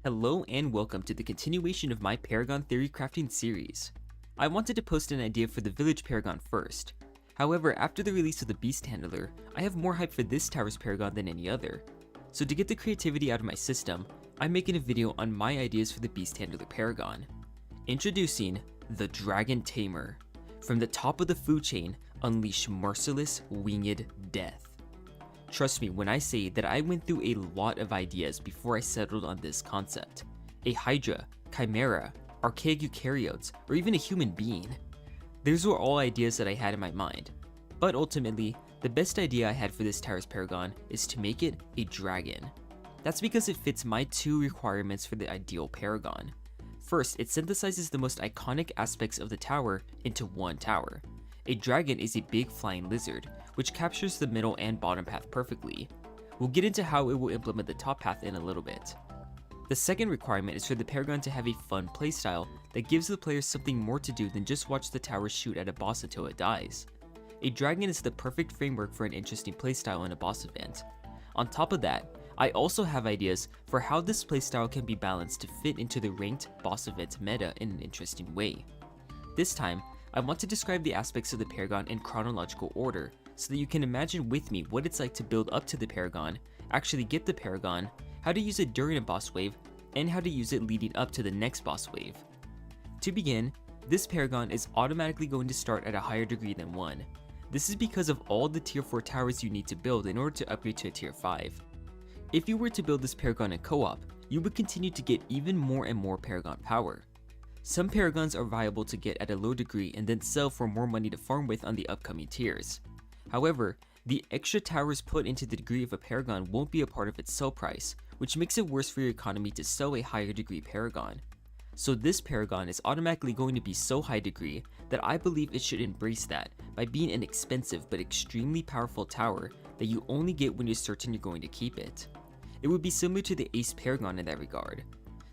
Hello and welcome to the continuation of my Paragon theory crafting series. I wanted to post an idea for the village Paragon first. However, after the release of the Beast Handler, I have more hype for this tower's Paragon than any other. So to get the creativity out of my system, I'm making a video on my ideas for the Beast Handler Paragon. Introducing the Dragon Tamer. From the top of the food chain, unleash merciless winged death. Trust me when I say that I went through a lot of ideas before I settled on this concept. A Hydra, Chimera, archaic eukaryotes, or even a human being. Those were all ideas that I had in my mind. But ultimately, the best idea I had for this tower's Paragon is to make it a dragon. That's because it fits my two requirements for the ideal Paragon. First, it synthesizes the most iconic aspects of the tower into one tower. A dragon is a big flying lizard, which captures the middle and bottom path perfectly. We'll get into how it will implement the top path in a little bit. The second requirement is for the Paragon to have a fun playstyle that gives the players something more to do than just watch the tower shoot at a boss until it dies. A dragon is the perfect framework for an interesting playstyle in a boss event. On top of that, I also have ideas for how this playstyle can be balanced to fit into the ranked boss event meta in an interesting way. This time, I want to describe the aspects of the Paragon in chronological order, so that you can imagine with me what it's like to build up to the Paragon, actually get the Paragon, how to use it during a boss wave, and how to use it leading up to the next boss wave. To begin, this Paragon is automatically going to start at a higher degree than 1. This is because of all the tier 4 towers you need to build in order to upgrade to a tier 5. If you were to build this Paragon in co-op, you would continue to get even more and more Paragon power. Some Paragons are viable to get at a low degree and then sell for more money to farm with on the upcoming tiers. However, the extra towers put into the degree of a Paragon won't be a part of its sell price, which makes it worse for your economy to sell a higher degree Paragon. So this Paragon is automatically going to be so high degree that I believe it should embrace that by being an expensive but extremely powerful tower that you only get when you're certain you're going to keep it. It would be similar to the Ace Paragon in that regard.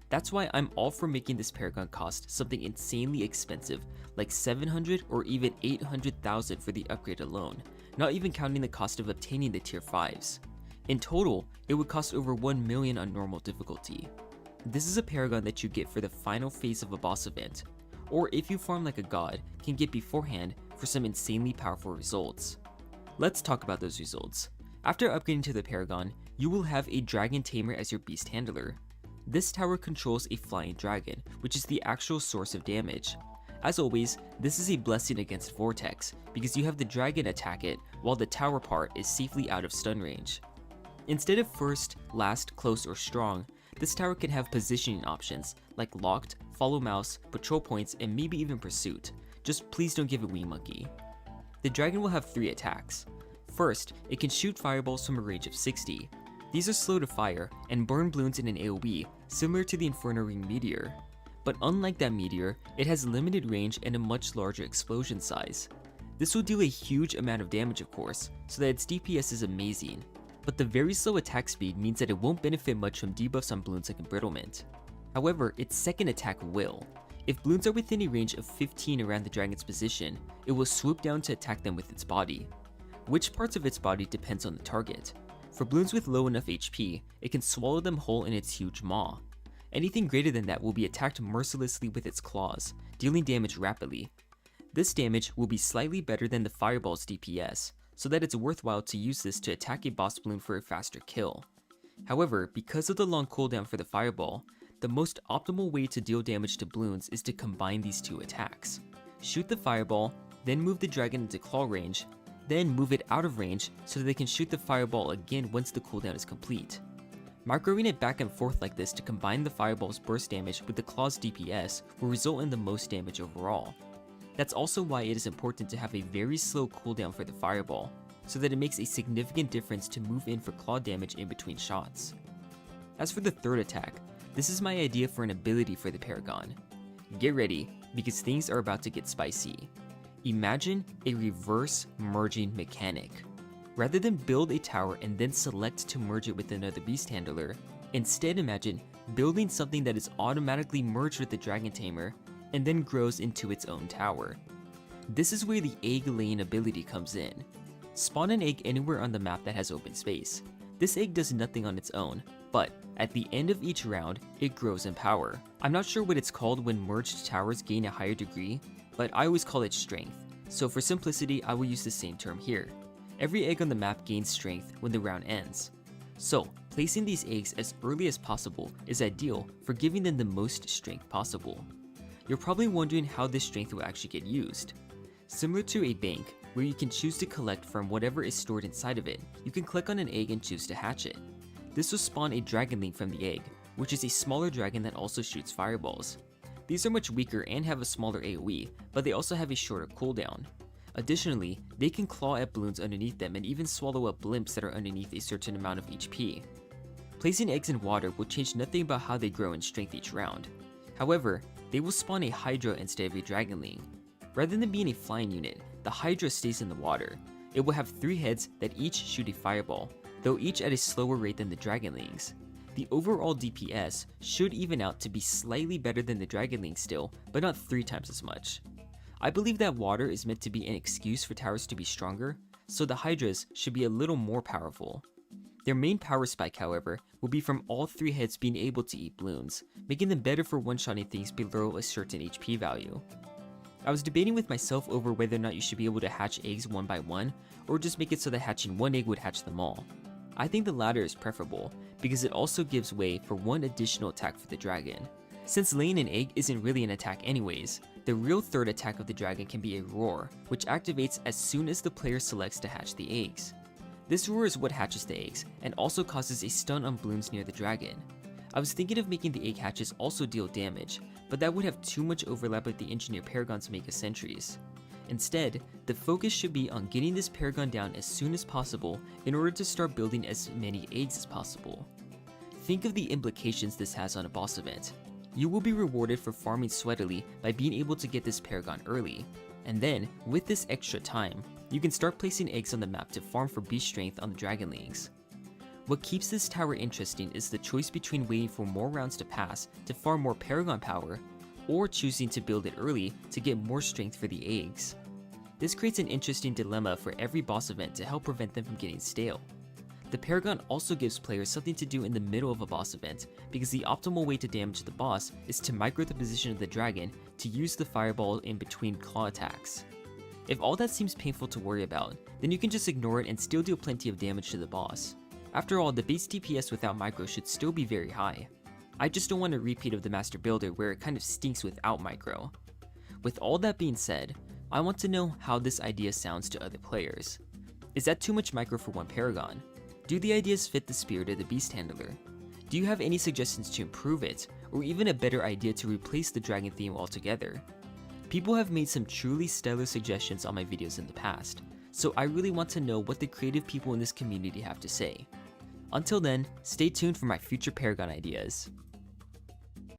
That's why I'm all for making this Paragon cost something insanely expensive, like 700 or even 800,000 for the upgrade alone, not even counting the cost of obtaining the tier 5s. In total, it would cost over 1 million on normal difficulty. This is a Paragon that you get for the final phase of a boss event, or if you farm like a god, can get beforehand for some insanely powerful results. Let's talk about those results. After upgrading to the Paragon, you will have a Dragon Tamer as your Beast Handler. This tower controls a flying dragon, which is the actual source of damage. As always, this is a blessing against Vortex, because you have the dragon attack it while the tower part is safely out of stun range. Instead of first, last, close, or strong, this tower can have positioning options like locked, follow mouse, patrol points, and maybe even pursuit. Just please don't give it wing monkey. The dragon will have 3 attacks. First, it can shoot fireballs from a range of 60. These are slow to fire and burn balloons in an AoE, similar to the Inferno Ring Meteor. But unlike that meteor, it has limited range and a much larger explosion size. This will do a huge amount of damage of course, so that its DPS is amazing. But the very slow attack speed means that it won't benefit much from debuffs on balloons like embrittlement. However, its second attack will. If balloons are within a range of 15 around the dragon's position, it will swoop down to attack them with its body. Which parts of its body depends on the target. For balloons with low enough HP, it can swallow them whole in its huge maw. Anything greater than that will be attacked mercilessly with its claws, dealing damage rapidly. This damage will be slightly better than the fireball's DPS, so that it's worthwhile to use this to attack a boss balloon for a faster kill. However, because of the long cooldown for the fireball, the most optimal way to deal damage to balloons is to combine these two attacks. Shoot the fireball, then move the dragon into claw range, then move it out of range so that they can shoot the fireball again once the cooldown is complete. Microwing it back and forth like this to combine the fireball's burst damage with the claw's DPS will result in the most damage overall. That's also why it is important to have a very slow cooldown for the fireball, so that it makes a significant difference to move in for claw damage in between shots. As for the third attack, this is my idea for an ability for the Paragon. Get ready, because things are about to get spicy. Imagine a reverse merging mechanic. Rather than build a tower and then select to merge it with another Beast Handler, instead imagine building something that is automatically merged with the Dragon Tamer and then grows into its own tower. This is where the egg laying ability comes in. Spawn an egg anywhere on the map that has open space. This egg does nothing on its own, but At the end of each round, it grows in power. I'm not sure what it's called when merged towers gain a higher degree, but I always call it strength, so for simplicity I will use the same term here. Every egg on the map gains strength when the round ends. So, placing these eggs as early as possible is ideal for giving them the most strength possible. You're probably wondering how this strength will actually get used. Similar to a bank, where you can choose to collect from whatever is stored inside of it, you can click on an egg and choose to hatch it. This will spawn a dragonling from the egg, which is a smaller dragon that also shoots fireballs. These are much weaker and have a smaller AoE, but they also have a shorter cooldown. Additionally, they can claw at balloons underneath them and even swallow up blimps that are underneath a certain amount of HP. Placing eggs in water will change nothing about how they grow in strength each round. However, they will spawn a Hydra instead of a Dragonling. Rather than being a flying unit, the Hydra stays in the water. It will have 3 heads that each shoot a fireball, though each at a slower rate than the Dragonlings. The overall DPS should even out to be slightly better than the Dragonling still, but not 3 times as much. I believe that water is meant to be an excuse for towers to be stronger, so the Hydras should be a little more powerful. Their main power spike, however, will be from all 3 heads being able to eat balloons, making them better for one-shotting things below a certain HP value. I was debating with myself over whether or not you should be able to hatch eggs one by one, or just make it so that hatching 1 egg would hatch them all. I think the latter is preferable, because it also gives way for 1 additional attack for the dragon. Since laying an egg isn't really an attack anyways, the real third attack of the dragon can be a roar, which activates as soon as the player selects to hatch the eggs. This roar is what hatches the eggs, and also causes a stun on balloons near the dragon. I was thinking of making the egg hatches also deal damage, but that would have too much overlap with the engineer Paragon's Mega Sentries. Instead, the focus should be on getting this Paragon down as soon as possible in order to start building as many eggs as possible. Think of the implications this has on a boss event. You will be rewarded for farming sweatily by being able to get this Paragon early, and then, with this extra time, you can start placing eggs on the map to farm for beast strength on the Dragonlings. What keeps this tower interesting is the choice between waiting for more rounds to pass to farm more Paragon power, or choosing to build it early to get more strength for the eggs. This creates an interesting dilemma for every boss event to help prevent them from getting stale. The Paragon also gives players something to do in the middle of a boss event, because the optimal way to damage the boss is to micro the position of the dragon to use the fireball in between claw attacks. If all that seems painful to worry about, then you can just ignore it and still deal plenty of damage to the boss. After all, the base DPS without micro should still be very high. I just don't want a repeat of the Master Builder where it kind of stinks without micro. With all that being said, I want to know how this idea sounds to other players. Is that too much micro for one Paragon? Do the ideas fit the spirit of the Beast Handler? Do you have any suggestions to improve it, or even a better idea to replace the dragon theme altogether? People have made some truly stellar suggestions on my videos in the past, so I really want to know what the creative people in this community have to say. Until then, stay tuned for my future Paragon ideas.